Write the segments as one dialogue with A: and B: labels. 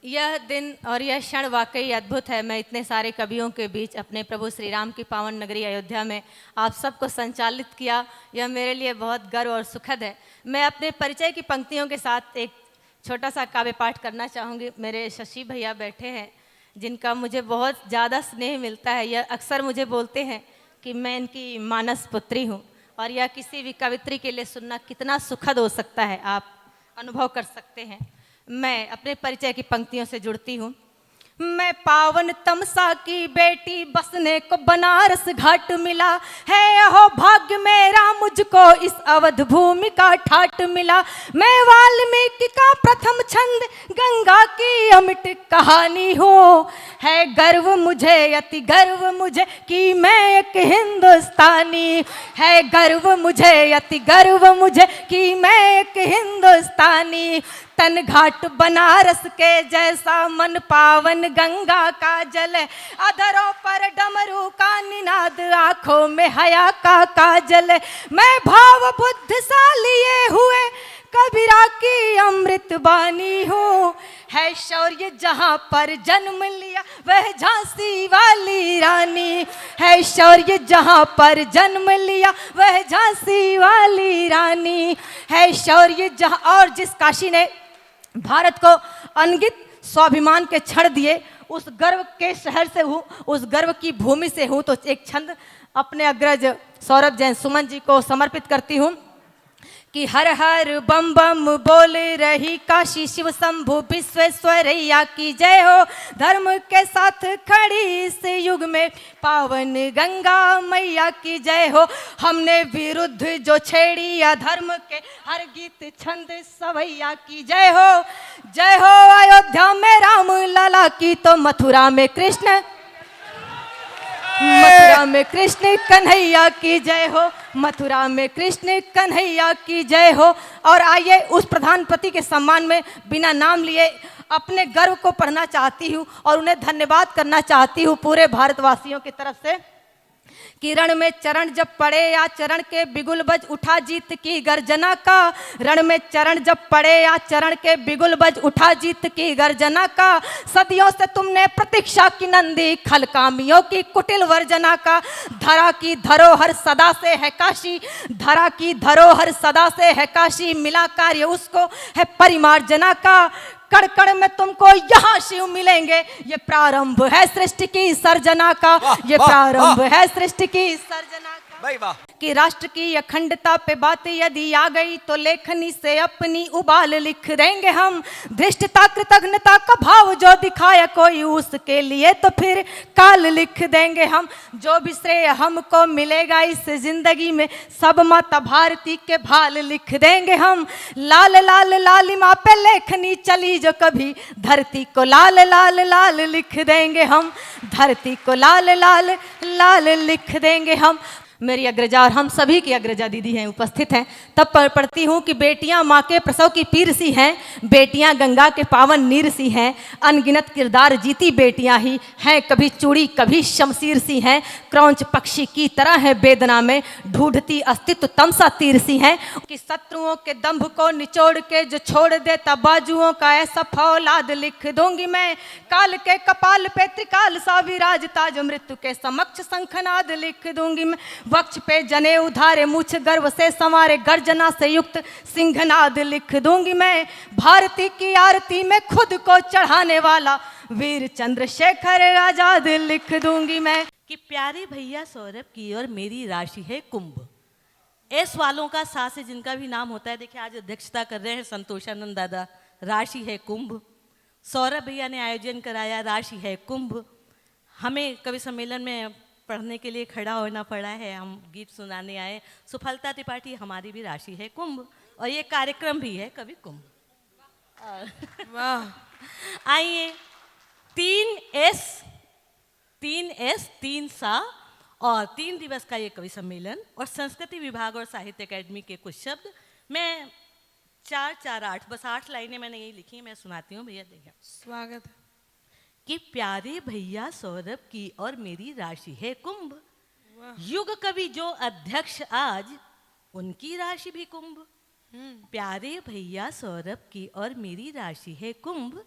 A: यह दिन और यह क्षण वाकई अद्भुत है। मैं इतने सारे कवियों के बीच अपने प्रभु श्री राम की पावन नगरी अयोध्या में आप सबको संचालित किया, यह मेरे लिए बहुत गर्व और सुखद है। मैं अपने परिचय की पंक्तियों के साथ एक छोटा सा काव्य पाठ करना चाहूँगी। मेरे शशि भैया बैठे हैं, जिनका मुझे बहुत ज़्यादा स्नेह मिलता है। यह अक्सर मुझे बोलते हैं कि मैं इनकी मानस पुत्री हूँ, और यह किसी भी कवित्री के लिए सुनना कितना सुखद हो सकता है, आप अनुभव कर सकते हैं। मैं अपने परिचय की पंक्तियों से जुड़ती हूँ। मैं पावन तमसा की बेटी, बसने को बनारस घाट मिला है, यहो भाग्य मेरा, मुझको इस अवध भूमि का ठाट मिला। मैं वाल्मीकि का प्रथम छंद, गंगा की अमिट कहानी हूँ। है गर्व मुझे, अति गर्व मुझे कि मैं एक हिंदुस्तानी। है गर्व मुझे, अति गर्व मुझे कि मैं एक हिंदुस्तानी। तन घाट बनारस के जैसा, मन पावन गंगा का जल, अधरों पर डमरू का निनाद, आंखों में हया का काजल। मैं भाव बुद्ध सा लिए हुए कबीरा की अमृत बानी हूँ। है शौर्य जहाँ पर जन्म लिया वह झांसी वाली रानी। है शौर्य जहाँ पर जन्म लिया वह झांसी वाली रानी। है शौर्य जहाँ, और जिस काशी ने भारत को अनगित स्वाभिमान के क्षण दिए, उस गर्व के शहर से हूँ, उस गर्व की भूमि से हूँ। तो एक छंद अपने अग्रज सौरभ जैन सुमन जी को समर्पित करती हूँ कि हर हर बम बम बोल रही काशी, शिव शंभु विश्वेश्वरैया की जय हो। धर्म के साथ खड़ी इस युग में पावन गंगा मैया की जय हो। हमने विरुद्ध जो छेड़ी अधर्म के, हर गीत छंद सवैया की जय हो। जय हो अयोध्या में राम लला की, तो मथुरा में कृष्ण, मथुरा में कृष्ण कन्हैया की जय हो। मथुरा में कृष्ण कन्हैया की जय हो। और आइए उस प्रधानपति के सम्मान में बिना नाम लिए अपने गर्व को पढ़ना चाहती हूँ और उन्हें धन्यवाद करना चाहती हूँ पूरे भारतवासियों की तरफ से। कि रण में चरण जब पड़े या चरण के बिगुल बज उठा जीत की गर्जना का। रण में चरण जब पड़े या चरण के बिगुल बज उठा जीत की गर्जना का। सदियों से तुमने प्रतीक्षा की नंदी, खलकामियों की कुटिल वर्जना का। धरा की धरोहर सदा से है काशी, धरा की धरोहर सदा से है काशी। मिला कार्य उसको है परिमार्जना का। कण कण में तुमको यहाँ शिव मिलेंगे, ये प्रारंभ है सृष्टि की सर्जना का। ये प्रारंभ है सृष्टि की सर्जना का। कि राष्ट्र की अखंडता पे बात यदि आ गई, तो लेखनी से अपनी उबाल लिख देंगे हम। धृष्टता कृतज्ञता का भाव जो दिखाया कोई, उसके लिए तो फिर काल लिख देंगे हम। जो भी श्रेय हमको मिलेगा इस जिंदगी में, सब माता भारती के भाल लिख देंगे हम। लाल लाल लालिमा पे लेखनी चली जो कभी, धरती को लाल लाल लाल लिख देंगे हम। धरती को लाल लाल लाल लिख देंगे हम। मेरी अग्रजा और हम सभी की अग्रजा दीदी हैं, उपस्थित हैं। तब पढ़ती हूँ कि बेटियां माँ के प्रसव की पीर सी हैं, बेटियां गंगा के पावन नीर सी हैं। अनगिनत किरदार जीती बेटियां ही हैं, कभी चूड़ी कभी शमशीर सी हैं। क्रौंच पक्षी की तरह है वेदना में, ढूंढती अस्तित्व तमसा तीर सी हैं। कि शत्रुओं के दंभ को निचोड़ के जो छोड़ देता बाजुओं का, ऐसा फौलाद लिख दूंगी मैं। काल के कपाल पे त्रिकाल सा विराजता, जो मृत्यु के समक्ष शंखनाद लिख दूंगी मैं। वक्ष पे जने उधारे, मुछ गर्व से संवारे, गर्जना से युक्त सिंहनाद लिख दूंगी मैं। भारती की आरती में खुद को चढ़ाने वाला, वीर चंद्रशेखर आजाद लिख दूंगी मैं।
B: कि प्यारे भैया सौरभ की और मेरी राशि है कुंभ। एस वालों का साथ से जिनका भी नाम होता है, देखिए आज अध्यक्षता कर रहे हैं संतोषानंद दादा, राशि है कुंभ। सौरभ भैया ने आयोजन कराया, राशि है कुंभ। हमें कवि सम्मेलन में पढ़ने के लिए खड़ा होना पड़ा है, हम गीत सुनाने आए। सुफलता त्रिपाठी हमारी भी राशि है कुंभ, और ये कार्यक्रम भी है कवि कुंभ। वाह। आइए, 3S 3 सा और 3 दिवस का ये कवि सम्मेलन और संस्कृति विभाग और साहित्य अकेडमी के कुछ शब्द। मैं 4 4 8 बस 8 लाइनें मैंने यही लिखी हैं, मैं सुनाती हूँ भैया, देखिए।
A: स्वागत है।
B: कि प्यारे भैया सौरभ की और मेरी राशि है कुंभ। युग कवि जो अध्यक्ष आज, उनकी राशि भी कुंभ। प्यारे भैया सौरभ की और मेरी राशि है कुंभ।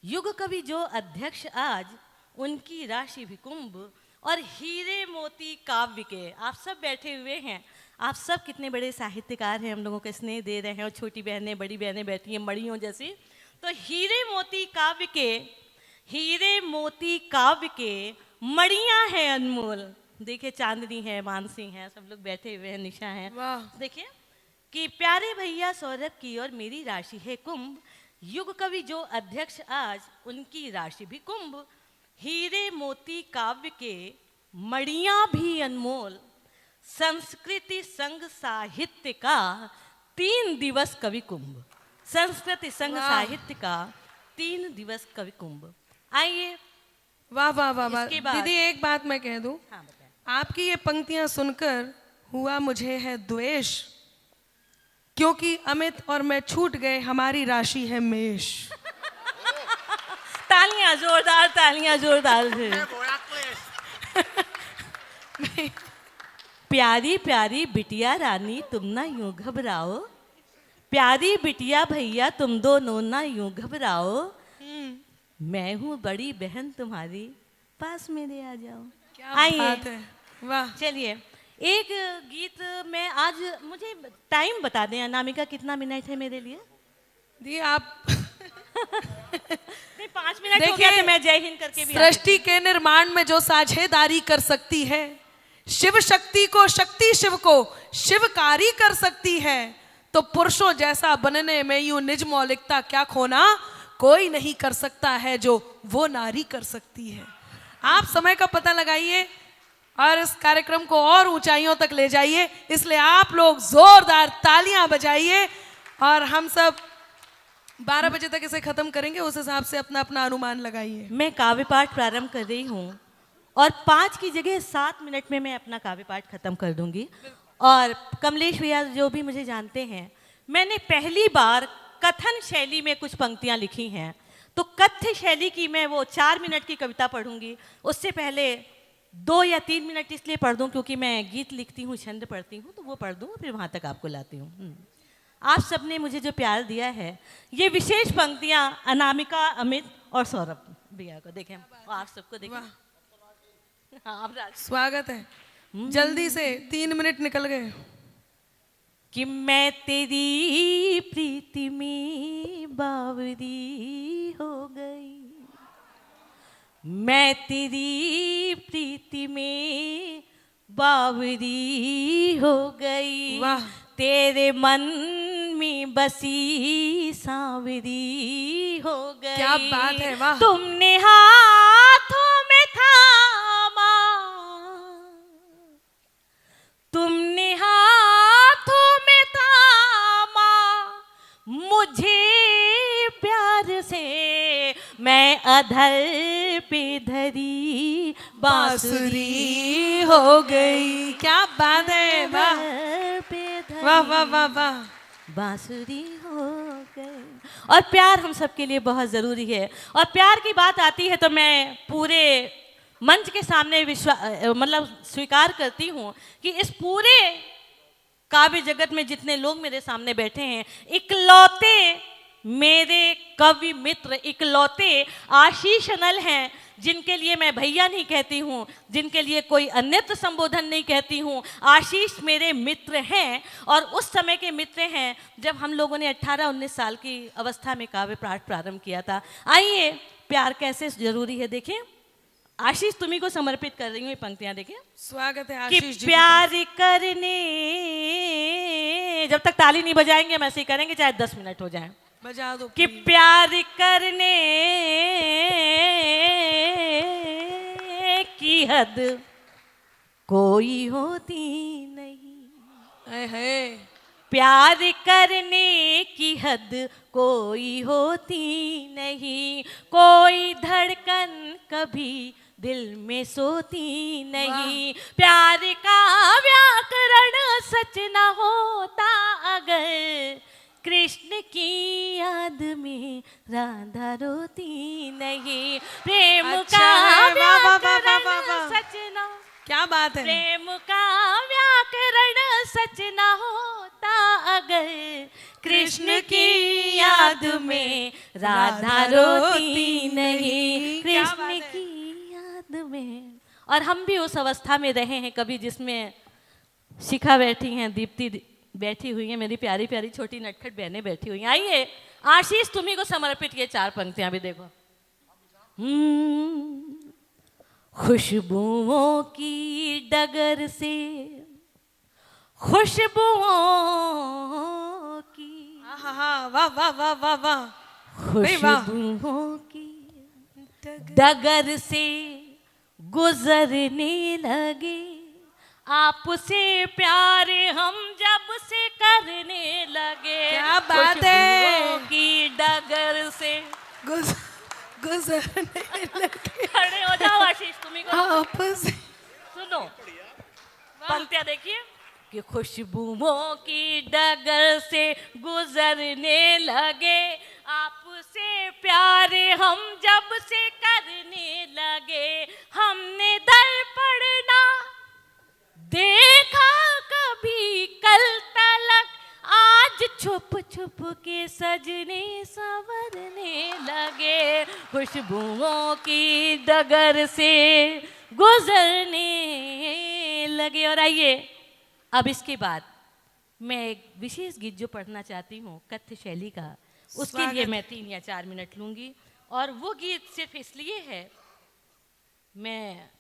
B: युग कवि जो अध्यक्ष आज, उनकी राशि भी कुंभ, और हीरे मोती काव्य के आप सब बैठे हुए हैं। आप सब कितने बड़े साहित्यकार हैं, हम लोगों को स्नेह दे रहे हैं, और छोटी बहनें बड़ी बहनें बैठी हैं मड़ियों जैसी। तो हीरे मोती काव्य के मड़ियाँ हैं अनमोल। देखिए चांदनी है, मानसी है, सब लोग बैठे हुए हैं, निशा है। देखिए कि प्यारे भैया सौरभ की और मेरी राशि है कुंभ, युग कवि जो अध्यक्ष आज, उनकी राशि भी कुंभ, हीरे मोती काव्य के मड़ियाँ भी अनमोल, संस्कृति संघ साहित्य का 3 दिवस कवि कुंभ। संस्कृति संघ साहित्य का 3 दिवस कवि कुंभ। आइए।
C: वाह वाह वाह वाह।
B: इसके बाद-
C: दीदी एक बात मैं कह दूं,
B: हाँ बताएं।
C: आपकी ये पंक्तियां सुनकर हुआ मुझे है द्वेष, क्योंकि अमित और मैं छूट गए, हमारी राशि है मेष।
B: तालियां जोरदार, तालियां जोरदार से। प्यारी प्यारी बिटिया रानी तुम ना यूं घबराओ, प्यारी बिटिया भैया तुम दोनों ना यूं घबराओ, मैं हूँ बड़ी बहन तुम्हारी, पास मेरे आ जाओ।
C: क्या बात है, वाह।
B: चलिए एक गीत में आज, मुझे टाइम बता दें अनामिका, कितना मिनट है मेरे लिए?
C: दी आप
B: नहीं 5 मिनट हो गया, तो मैं जय हिंद करके भी
C: सृष्टि के निर्माण में जो साझेदारी कर सकती है, शिव शक्ति को, शक्ति शिव को शिवकारी कर सकती है, तो पुरुषों जैसा बनने में यूं निज मौलिकता क्या खोना कोई नहीं कर सकता है जो वो नारी कर सकती है। आप समय का पता लगाइए और इस कार्यक्रम को और ऊंचाइयों तक ले जाइए, इसलिए आप लोग जोरदार तालियां बजाइए और हम सब 12 बजे तक इसे खत्म करेंगे, उस हिसाब से अपना अपना अनुमान लगाइए।
B: मैं काव्य पाठ प्रारंभ कर रही हूँ और 5 की जगह 7 मिनट में मैं अपना काव्य पाठ खत्म कर दूंगी। और कमलेश भैया जो भी मुझे जानते हैं, मैंने पहली बार कथन शैली में कुछ पंक्तियाँ लिखी हैं, तो कथ्य शैली की मैं वो 4 मिनट की कविता पढ़ूंगी। उससे पहले 2 या 3 मिनट इसलिए पढ़ दूँ क्योंकि मैं गीत लिखती हूँ, छंद पढ़ती हूँ, तो वो पढ़ दूँ, फिर वहाँ तक आपको लाती हूँ। आप सबने मुझे जो प्यार दिया है, ये विशेष पंक्तियाँ अनामिका, अमित और सौरभ भैया को देखें, आप सबको देखें। हाँ, आप
C: स्वागत है। जल्दी से 3 मिनट निकल गए।
B: कि मैं तेरी प्रीति में बावरी हो गई, मैं तेरी प्रीति में बावरी हो गई,
C: वाह।
B: तेरे मन में बसी सांवरी हो गई।
C: क्या बात है, वाह।
B: तुमने हाथों में थामा, तुमने हाथों में थामा मुझे प्यार से, मैं अधर पे धरी बांसुरी हो गई।
C: क्या बात है, वाह
B: अधर पे धरी
C: वाह वाह वाह वाह।
B: बांसुरी हो गई। और प्यार हम सबके लिए बहुत ज़रूरी है, और प्यार की बात आती है तो मैं पूरे मंच के सामने मतलब स्वीकार करती हूँ कि इस पूरे काव्य जगत में जितने लोग मेरे सामने बैठे हैं, इकलौते मेरे कवि मित्र, इकलौते आशीष अनल हैं, जिनके लिए मैं भैया नहीं कहती हूँ, जिनके लिए कोई अन्यत्र संबोधन नहीं कहती हूँ। आशीष मेरे मित्र हैं, और उस समय के मित्र हैं जब हम लोगों ने 18-19 साल की अवस्था में काव्य पाठ प्रारंभ किया था। आइए, प्यार कैसे जरूरी है देखें। आशीष तुम्ही को समर्पित कर रही हूँ ये पंक्तियां, देखें।
C: स्वागत है
B: कि
C: आशीष जी।
B: प्यार करने, जब तक ताली नहीं बजाएंगे हम ऐसे ही करेंगे, चाहे 10 मिनट हो जाए।
C: बजा दो
B: कि
C: please।
B: प्यार करने की हद कोई होती नहीं,
C: है।
B: प्यार करने की हद कोई होती नहीं, कोई धड़कन कभी दिल में सोती नहीं, प्यार का व्याकरण सच न होता अगर, कृष्ण की याद में राधा रोती नहीं, प्रेम
C: अच्छा
B: का
C: है, वाह, वाह, वाह, वाह, वाह,
B: व्याकरण
C: वाह।
B: सच न,
C: क्या बात है।
B: प्रेम का व्याकरण सच न होता अगर कृष्ण की याद में राधा रोती नहीं,
C: क्या बात
B: कृष्ण
C: है।
B: की याद में। और हम भी उस अवस्था में रहे हैं कभी जिसमें शिखा बैठी हैं, दीप्ति बैठी हुई है, मेरी प्यारी प्यारी छोटी नटखट बहनें बैठी हुई हैं। आइए आशीष तुम्ही को समर्पित ये 4 पंक्तियां भी देखो। खुशबुओं की डगर से, खुशबुओं की,
C: हाँ, वाह वाह वाह वाह वाह। नहीं, वाह।
B: खुशबुओं की डगर से गुजरने लगे, आपसे प्यार हम जब से करने लगे।
C: क्या बात है।
B: खुशबुओं की डगर से
C: गुजरने लगे
B: खड़े हो जाओ आशीष तुम्ही को
C: आपस।
B: सुनो पंक्तियां देखिए कि खुशबुओं की डगर से गुजरने लगे, आपसे प्यार हम जब से करने लगे, हमने दर्पण ना देखा कभी कल तलक, आज छुप छुप के सजने संवरने लगे, खुशबुओं की डगर से गुजरने लगे। और आइए अब इसके बाद मैं एक विशेष गीत जो पढ़ना चाहती हूँ कथ्य शैली का, उसके लिए मैं 3 या 4 मिनट लूंगी। और वो गीत सिर्फ इसलिए है, मैं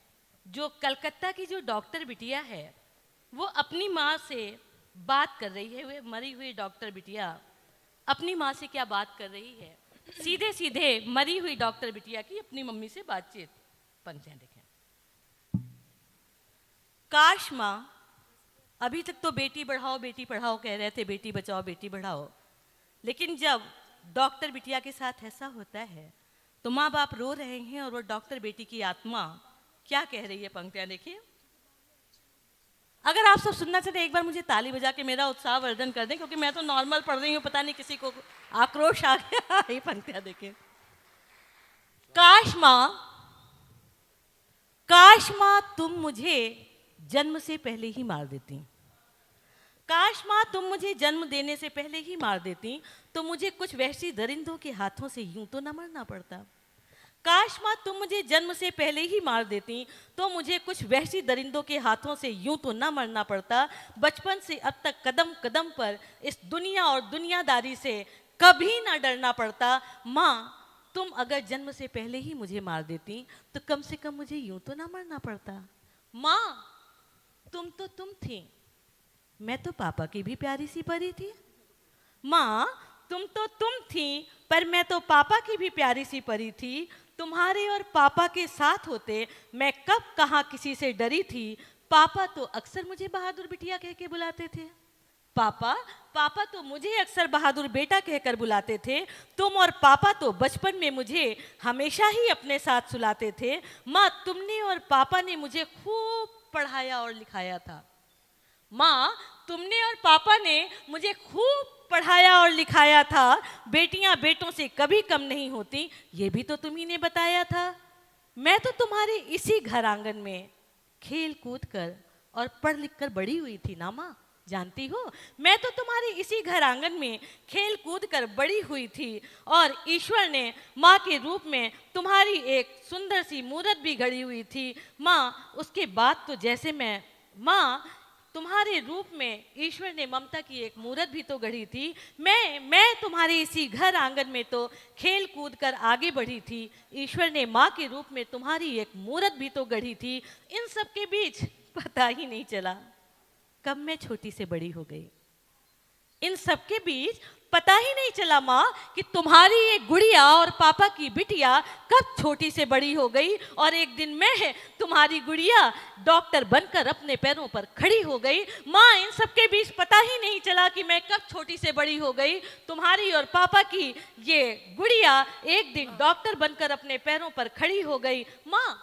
B: जो कलकत्ता की जो डॉक्टर बिटिया है वो अपनी माँ से बात कर रही है, वे मरी हुई डॉक्टर बिटिया अपनी माँ से क्या बात कर रही है, सीधे सीधे मरी हुई डॉक्टर बिटिया की अपनी मम्मी से बातचीत। पंक्तियां देखें। काश माँ, अभी तक तो बेटी पढ़ाओ कह रहे थे, बेटी बचाओ, लेकिन जब डॉक्टर बिटिया के साथ ऐसा होता है तो माँ बाप रो रहे हैं और वो डॉक्टर बेटी की आत्मा क्या कह रही है। पंक्तियां देखिए। अगर आप सब सुनना चाहते एक बार मुझे ताली बजा के मेरा उत्साह वर्धन कर दें, क्योंकि मैं तो नॉर्मल पढ़ रही हूँ, पता नहीं किसी को आक्रोश आ गया। ये पंक्तियां देखिए। काश माँ तुम मुझे जन्म से पहले ही मार देती, काश माँ तुम मुझे जन्म देने से पहले ही मार देती तो मुझे कुछ वहशी दरिंदों के हाथों से यूं तो न मरना पड़ता। काश माँ तुम मुझे जन्म से पहले ही मार देती तो मुझे कुछ वहशी दरिंदों के हाथों से यूं तो न मरना पड़ता। बचपन से अब तक कदम कदम पर इस दुनिया और दुनियादारी से कभी ना डरना पड़ता। माँ तुम अगर जन्म से पहले ही मुझे मार देती तो कम से कम मुझे यूं तो ना मरना पड़ता। माँ तुम थी, मैं तो पापा की भी प्यारी सी परी थी। माँ तुम थी पर मैं तो पापा की भी प्यारी सी परी थी। तुम्हारे और पापा के साथ होते मैं कब कहाँ किसी से डरी थी। पापा तो अक्सर मुझे बहादुर बिटिया कह के बुलाते थे। पापा तो मुझे अक्सर बहादुर बेटा कहकर बुलाते थे। तुम और पापा तो बचपन में मुझे हमेशा ही अपने साथ सुलाते थे। माँ तुमने और पापा ने मुझे खूब पढ़ाया और लिखाया था। माँ तुमने और पापा ने मुझे खूब पढ़ाया और लिखाया था। बेटियां बेटों से कभी कम नहीं होती, ये भी तो तुम्ही ने बताया था। मैं तो तुम्हारे इसी घर आंगन में खेल कूद कर और पढ़ लिख कर बड़ी हुई थी ना माँ, जानती हो। मैं तो तुम्हारे इसी घर आंगन में खेल कूद कर बड़ी हुई थी और ईश्वर ने माँ के रूप में तुम्हारी एक सुंदर सी मूरत भी गढ़ी हुई थी। माँ उसके बाद तो जैसे माँ तुम्हारे रूप में ईश्वर ने ममता की एक मूरत भी तो गढ़ी थी। मैं तुम्हारे इसी घर आंगन में तो खेल कूद कर आगे बढ़ी थी। ईश्वर ने माँ के रूप में तुम्हारी एक मूरत भी तो गढ़ी थी। इन सब के बीच पता ही नहीं चला कब मैं छोटी से बड़ी हो गई। इन सब के बीच पता ही नहीं चला माँ कि तुम्हारी एक गुड़िया और पापा की बिटिया कब छोटी से बड़ी हो गई और एक दिन मैं तुम्हारी गुड़िया डॉक्टर बनकर अपने पैरों पर खड़ी हो गई। माँ इन सब के बीच पता ही नहीं चला कि मैं कब छोटी से बड़ी हो गई। तुम्हारी और पापा की ये गुड़िया एक दिन डॉक्टर बनकर अपने पैरों पर खड़ी हो गई। माँ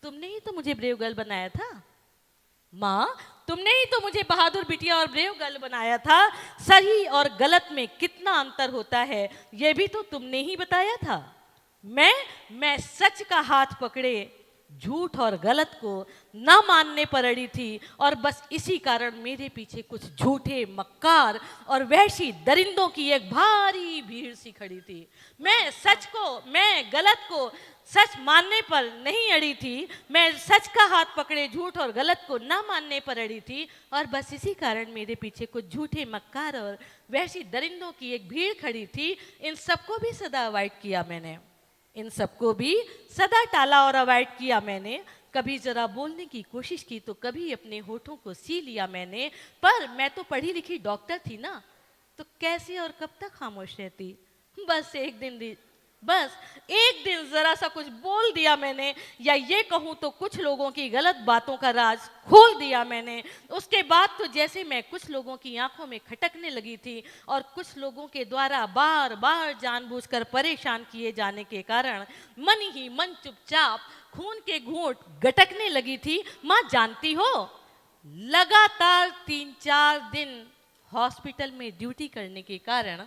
B: तुमने ही तो मुझे ब्रेव गर्ल बनाया था। माँ तुमने ही तो मुझे बहादुर बिटिया और ब्रेव गर्ल बनाया था। सही और गलत में कितना अंतर होता है ये भी तो तुमने ही बताया था। मैं सच का हाथ पकड़े झूठ और गलत को ना मानने पर अड़ी थी और बस इसी कारण मेरे पीछे कुछ झूठे मक्कार और वहशी दरिंदों की एक भारी भीड़ सी खड़ी थी। मैं गलत को सच मानने पर नहीं अड़ी थी, मैं सच का हाथ पकड़े झूठ और गलत को ना मानने पर अड़ी थी और बस इसी कारण मेरे पीछे कुछ झूठे मक्कार और वहशी दरिंदों की एक भीड़ खड़ी थी। इन सबको भी सदा अवॉइड किया मैंने, इन सबको भी सदा टाला और अवॉइड किया मैंने। कभी जरा बोलने की कोशिश की तो कभी अपने होठों को सी लिया मैंने, पर मैं तो पढ़ी लिखी डॉक्टर थी ना, तो कैसे और कब तक खामोश रहती। बस एक दिन जरा सा कुछ बोल दिया मैंने, या ये कहूँ तो कुछ लोगों की गलत बातों का राज खोल दिया मैंने। उसके बाद तो जैसे मैं कुछ लोगों की आंखों में खटकने लगी थी और कुछ लोगों के द्वारा बार बार जानबूझकर परेशान किए जाने के कारण मन ही मन चुपचाप खून के घूंट गटकने लगी थी। माँ जानती हो, लगातार 3-4 दिन हॉस्पिटल में ड्यूटी करने के कारण,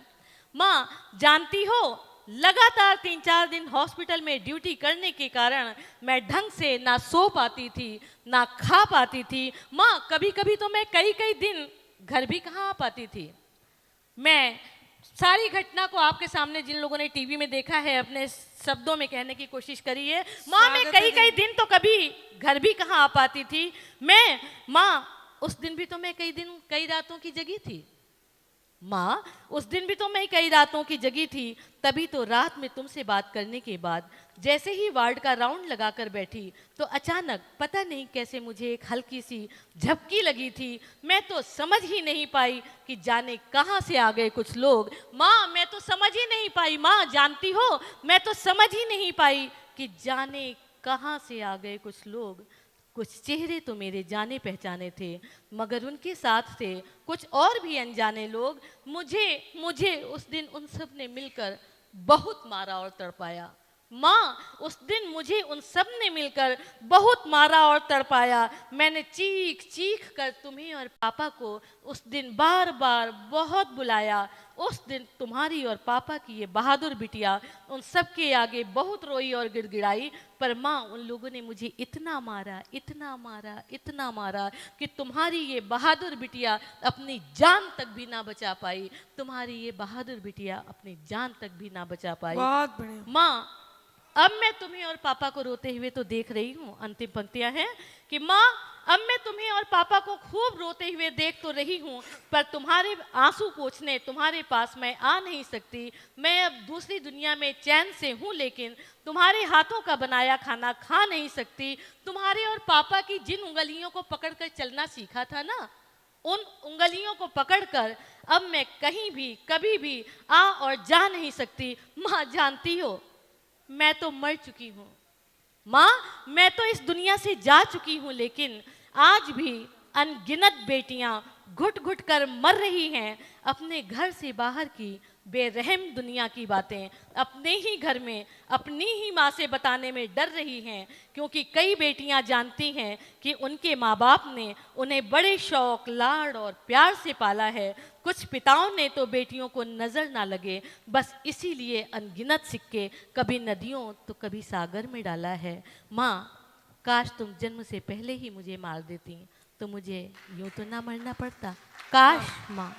B: माँ जानती हो, लगातार 3-4 दिन हॉस्पिटल में ड्यूटी करने के कारण मैं ढंग से ना सो पाती थी ना खा पाती थी। माँ कभी कभी तो मैं कई दिन घर भी कहाँ आ पाती थी। मैं सारी घटना को आपके सामने, जिन लोगों ने टीवी में देखा है, अपने शब्दों में कहने की कोशिश करी है। माँ मैं कई दिन तो कभी घर भी कहाँ आ पाती थी। माँ उस दिन भी तो मैं कई रातों की जगी थी। माँ उस दिन भी तो मैं कई रातों की जगी थी। तभी तो रात में तुमसे बात करने के बाद जैसे ही वार्ड का राउंड लगाकर बैठी तो अचानक पता नहीं कैसे मुझे एक हल्की सी झपकी लगी थी। मैं तो समझ ही नहीं पाई कि जाने कहाँ से आ गए कुछ लोग। माँ मैं तो समझ ही नहीं पाई, माँ जानती हो, मैं तो समझ ही नहीं पाई कि जाने कहाँ से आ गए कुछ लोग। कुछ चेहरे तो मेरे जाने पहचाने थे, मगर उनके साथ थे कुछ और भी अनजाने लोग। मुझे उस दिन उन सब ने मिलकर बहुत मारा और तड़पाया। माँ उस दिन मुझे उन सब ने मिलकर बहुत मारा और तड़पाया। मैंने चीख चीख कर तुम्हें और पापा को उस दिन बार बार बहुत बुलाया। उस दिन तुम्हारी और पापा की ये बहादुर बिटिया उन सब के आगे बहुत रोई और गिड़गिड़ाई। पर माँ उन लोगों ने मुझे इतना मारा, इतना मारा, इतना मारा कि तुम्हारी ये बहादुर बिटिया अपनी जान तक भी ना बचा पाई। तुम्हारी ये बहादुर बिटिया अपनी जान तक भी ना बचा पाई।
C: बहुत बढ़िया।
B: माँ अब मैं तुम्हें और पापा को रोते हुए तो देख रही हूँ। अंतिम पंक्तियां हैं कि माँ अब मैं तुम्हें और पापा को खूब रोते हुए देख तो रही हूँ, पर तुम्हारे आंसू पोंछने तुम्हारे पास मैं आ नहीं सकती। मैं अब दूसरी दुनिया में चैन से हूँ, लेकिन तुम्हारे हाथों का बनाया खाना खा नहीं सकती। तुम्हारे और पापा की जिन उंगलियों को पकड़कर चलना सीखा था ना, उन उंगलियों को पकड़कर अब मैं कहीं भी कभी भी आ और जा नहीं सकती। माँ जानती हो, मैं तो मर चुकी हूँ। माँ मैं तो इस दुनिया से जा चुकी हूँ, लेकिन आज भी अनगिनत बेटियां घुट घुट कर मर रही हैं। अपने घर से बाहर की बेरहम दुनिया की बातें अपने ही घर में अपनी ही माँ से बताने में डर रही हैं, क्योंकि कई बेटियां जानती हैं कि उनके माँ बाप ने उन्हें बड़े शौक, लाड़ और प्यार से पाला है। कुछ पिताओं ने तो बेटियों को नज़र ना लगे, बस इसीलिए अनगिनत सिक्के कभी नदियों तो कभी सागर में डाला है। माँ काश तुम जन्म से पहले ही मुझे मार देती तो मुझे यूं तो ना मरना पड़ता। काश माँ।